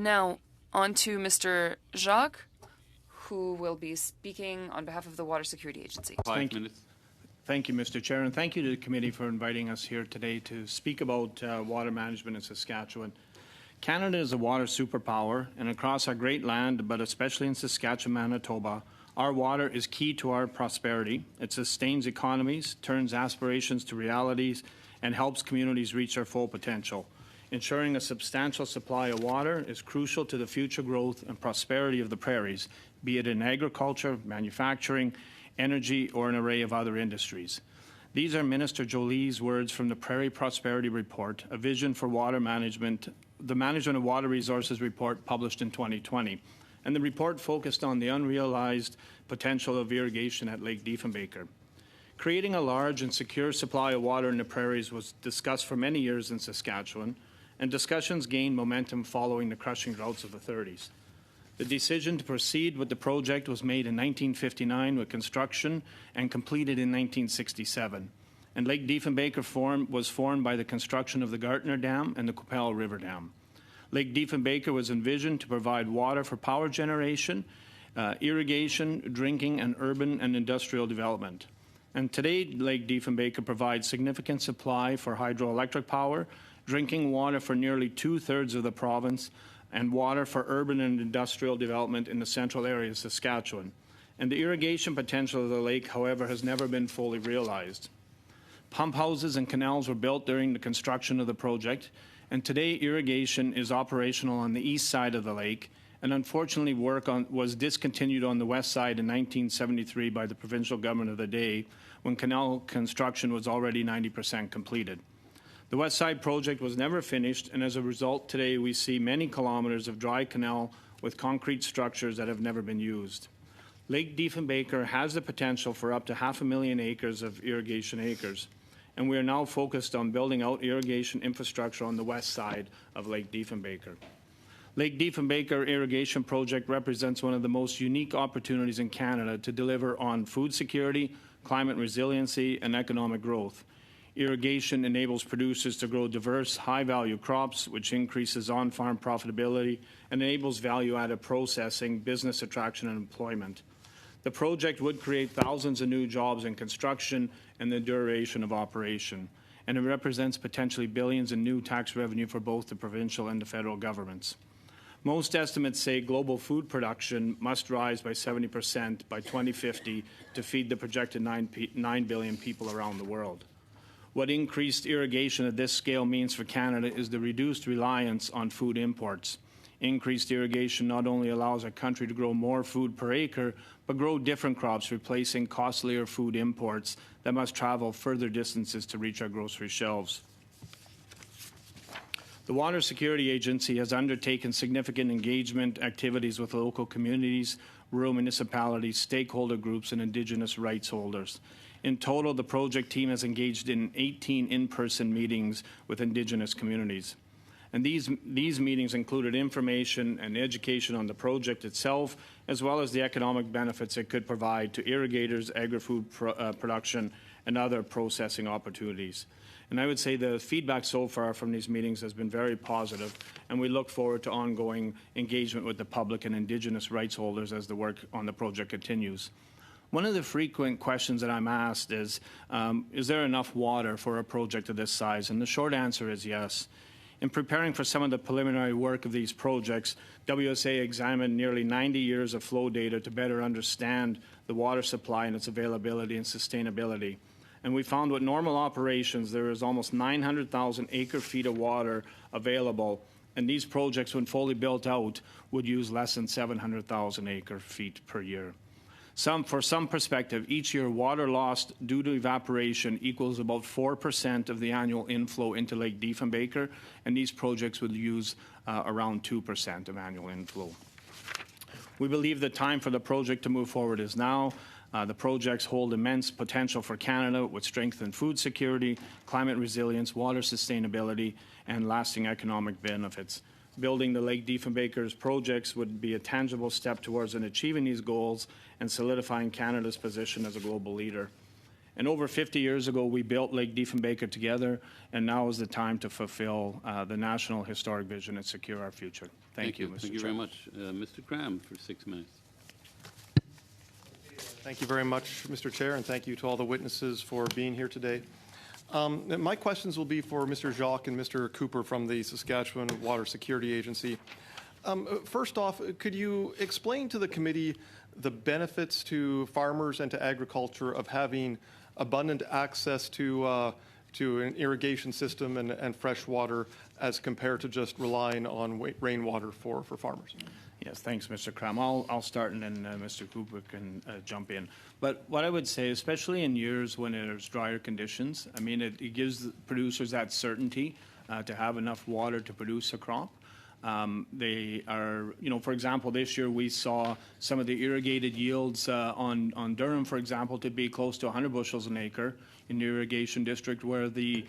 Now, on to Mr. Jacques, who will be speaking on behalf of the Water Security Agency. 5 minutes. Thank you, Mr. Chair, and thank you to the committee for inviting us here today to speak about water management in Saskatchewan. Canada is a water superpower, and across our great land, but especially in Saskatchewan, Manitoba, our water is key to our prosperity. It sustains economies, turns aspirations to realities, and helps communities reach their full potential. Ensuring a substantial supply of water is crucial to the future growth and prosperity of the prairies, be it in agriculture, manufacturing, energy, or an array of other industries. These are Minister Jolie's words from the Prairie Prosperity Report, a vision for water management, the Management of Water Resources report published in 2020. And the report focused on the unrealized potential of irrigation at Lake Diefenbaker. Creating a large and secure supply of water in the prairies was discussed for many years in Saskatchewan, and discussions gained momentum following the crushing droughts of the 30s. The decision to proceed with the project was made in 1959 with construction and completed in 1967. And Lake Diefenbaker was formed by the construction of the Gartner Dam and the Qu'Appelle River Dam. Lake Diefenbaker was envisioned to provide water for power generation, irrigation, drinking, and urban and industrial development. And today, Lake Diefenbaker provides significant supply for hydroelectric power, drinking water for nearly 2/3 of the province, and water for urban and industrial development in the central area of Saskatchewan. And the irrigation potential of the lake, however, has never been fully realized. Pump houses and canals were built during the construction of the project, and today irrigation is operational on the east side of the lake, and unfortunately work was discontinued on the west side in 1973 by the provincial government of the day, when canal construction was already 90% completed. The West Side project was never finished, and as a result, today we see many kilometers of dry canal with concrete structures that have never been used. Lake Diefenbaker has the potential for up to 500,000 acres of irrigation acres, and we are now focused on building out irrigation infrastructure on the west side of Lake Diefenbaker. Lake Diefenbaker Irrigation Project represents one of the most unique opportunities in Canada to deliver on food security, climate resiliency, and economic growth. Irrigation enables producers to grow diverse, high-value crops, which increases on-farm profitability and enables value-added processing, business attraction, and employment. The project would create thousands of new jobs in construction and the duration of operation, and it represents potentially billions in new tax revenue for both the provincial and the federal governments. Most estimates say global food production must rise by 70% by 2050 to feed the projected 9 billion people around the world. What increased irrigation at this scale means for Canada is the reduced reliance on food imports. Increased irrigation not only allows our country to grow more food per acre, but grow different crops, replacing costlier food imports that must travel further distances to reach our grocery shelves. The Water Security Agency has undertaken significant engagement activities with local communities, rural municipalities, stakeholder groups, and Indigenous rights holders. In total, the project team has engaged in 18 in-person meetings with Indigenous communities. And these meetings included information and education on the project itself, as well as the economic benefits it could provide to irrigators, agri-food production, and other processing opportunities. And I would say the feedback so far from these meetings has been very positive, and we look forward to ongoing engagement with the public and Indigenous rights holders as the work on the project continues. One of the frequent questions that I'm asked is there enough water for a project of this size? And the short answer is yes. In preparing for some of the preliminary work of these projects, WSA examined nearly 90 years of flow data to better understand the water supply and its availability and sustainability. And we found with normal operations, there is almost 900,000 acre-feet of water available, and these projects, when fully built out, would use less than 700,000 acre-feet per year. For some perspective, each year water lost due to evaporation equals about 4% of the annual inflow into Lake Diefenbaker, and these projects would use around 2% of annual inflow. We believe the time for the project to move forward is now. The projects hold immense potential for Canada with strengthened food security, climate resilience, water sustainability, and lasting economic benefits. Building the Lake Diefenbaker's projects would be a tangible step towards achieving these goals and solidifying Canada's position as a global leader. And over 50 years ago, we built Lake Diefenbaker together, and now is the time to fulfill the national historic vision and secure our future. Thank you, Mr. Thank you Chair. very much. Mr. Cram for 6 minutes. Thank you very much, Mr. Chair, and thank you to all the witnesses for being here today. My questions will be for Mr. Jacques and Mr. Cooper from the Saskatchewan Water Security Agency. First off, could you explain to the committee the benefits to farmers and to agriculture of having abundant access to an irrigation system and fresh water as compared to just relying on rainwater for farmers? Yes, thanks, Mr. Cram. I'll start, and then Mr. Cooper can jump in. But what I would say, especially in years when there's drier conditions, I mean, it gives the producers that certainty to have enough water to produce a crop. They are, for example, this year we saw some of the irrigated yields on Durham, for example, to be close to 100 bushels an acre in the irrigation district, where the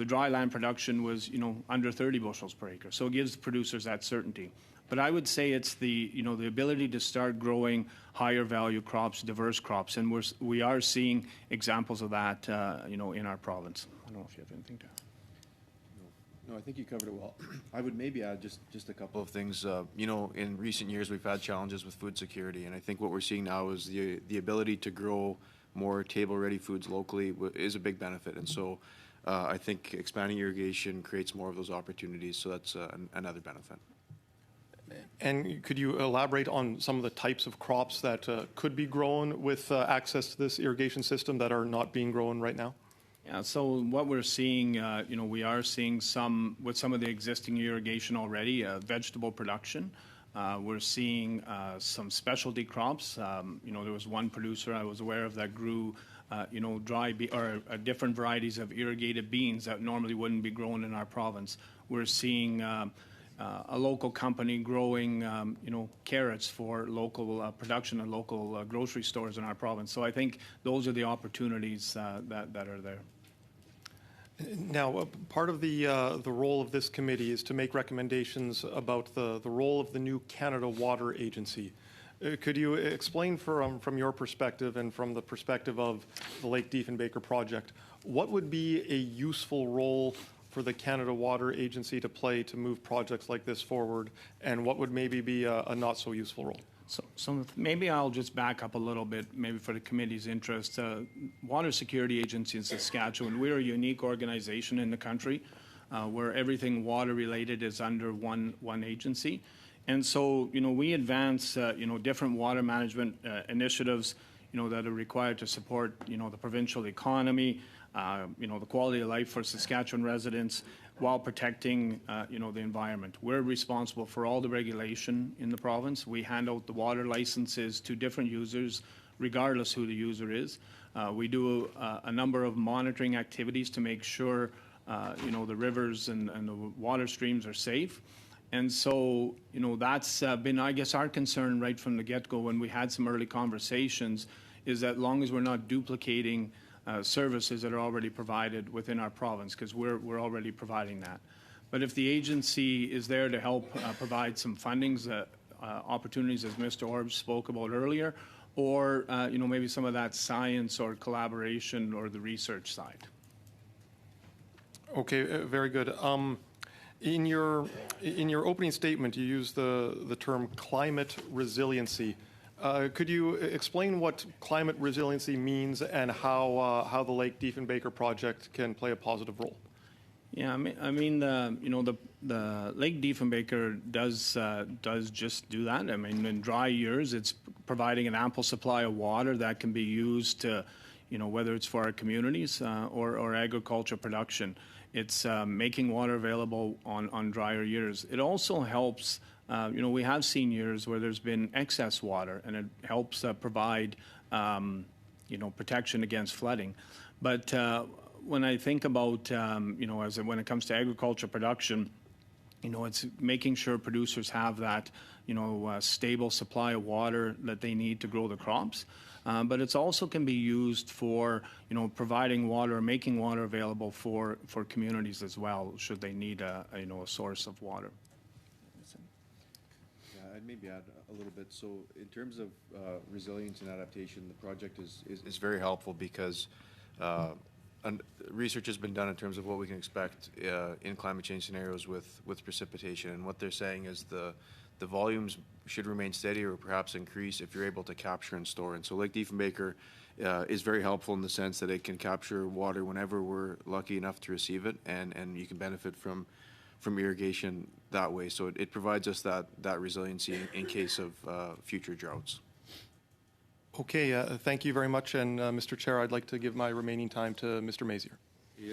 dry land production was, under 30 bushels per acre. So it gives the producers that certainty. But I would say it's the ability to start growing higher value crops, diverse crops, and we are seeing examples of that, in our province. I don't know if you have anything to. No, I think you covered it well. I would maybe add just a couple of things. In recent years, we've had challenges with food security, and I think what we're seeing now is the ability to grow more table-ready foods locally is a big benefit. And so I think expanding irrigation creates more of those opportunities, so that's another benefit. And could you elaborate on some of the types of crops that could be grown with access to this irrigation system that are not being grown right now? Yeah, so what we're seeing, we are seeing some of the existing irrigation already, vegetable production. We're seeing some specialty crops. There was one producer I was aware of that grew, different varieties of irrigated beans that normally wouldn't be grown in our province. We're seeing a local company growing, carrots for local production and local grocery stores in our province. So I think those are the opportunities that are there. Now, part of the role of this committee is to make recommendations about the role of the new Canada Water Agency. Could you explain from your perspective and from the perspective of the Lake Diefenbaker project, what would be a useful role for the Canada Water Agency to play to move projects like this forward, and what would maybe be a not so useful role? So maybe I'll just back up a little bit, maybe for the committee's interest. Water Security Agency in Saskatchewan, we're a unique organization in the country where everything water related is under one agency. And so, we advance, different water management initiatives, that are required to support, the provincial economy, the quality of life for Saskatchewan residents while protecting, the environment. We're responsible for all the regulation in the province. We hand out the water licenses to different users, regardless who the user is. We do a number of monitoring activities to make sure, the rivers and the water streams are safe. And so, that's been, I guess, our concern right from the get-go when we had some early conversations, is that long as we're not duplicating services that are already provided within our province, because we're already providing that. But if the agency is there to help provide some fundings, opportunities, as Mr. Orbs spoke about earlier, or maybe some of that science or collaboration or the research side. Okay, very good. In your opening statement, you used the term climate resiliency. Could you explain what climate resiliency means and how the Lake Diefenbaker project can play a positive role? Yeah, the Lake Diefenbaker does just do that. I mean, in dry years, it's providing an ample supply of water that can be used to, whether it's for our communities or agriculture production. It's making water available on drier years. It also helps. We have seen years where there's been excess water, and it helps provide, protection against flooding. But when I think about, when it comes to agriculture production, it's making sure producers have that, stable supply of water that they need to grow the crops. But it also can be used for, providing water or making water available for communities as well, should they need a source of water. I'd maybe add a little bit. So in terms of resilience and adaptation, the project is very helpful because research has been done in terms of what we can expect in climate change scenarios with precipitation. And what they're saying is the volumes should remain steady or perhaps increase if you're able to capture and store. And so Lake Diefenbaker is very helpful in the sense that it can capture water whenever we're lucky enough to receive it, and you can benefit from irrigation that way. So it provides us that resiliency in case of future droughts. Okay, thank you very much. And Mr. Chair, I'd like to give my remaining time to Mr. Mazier.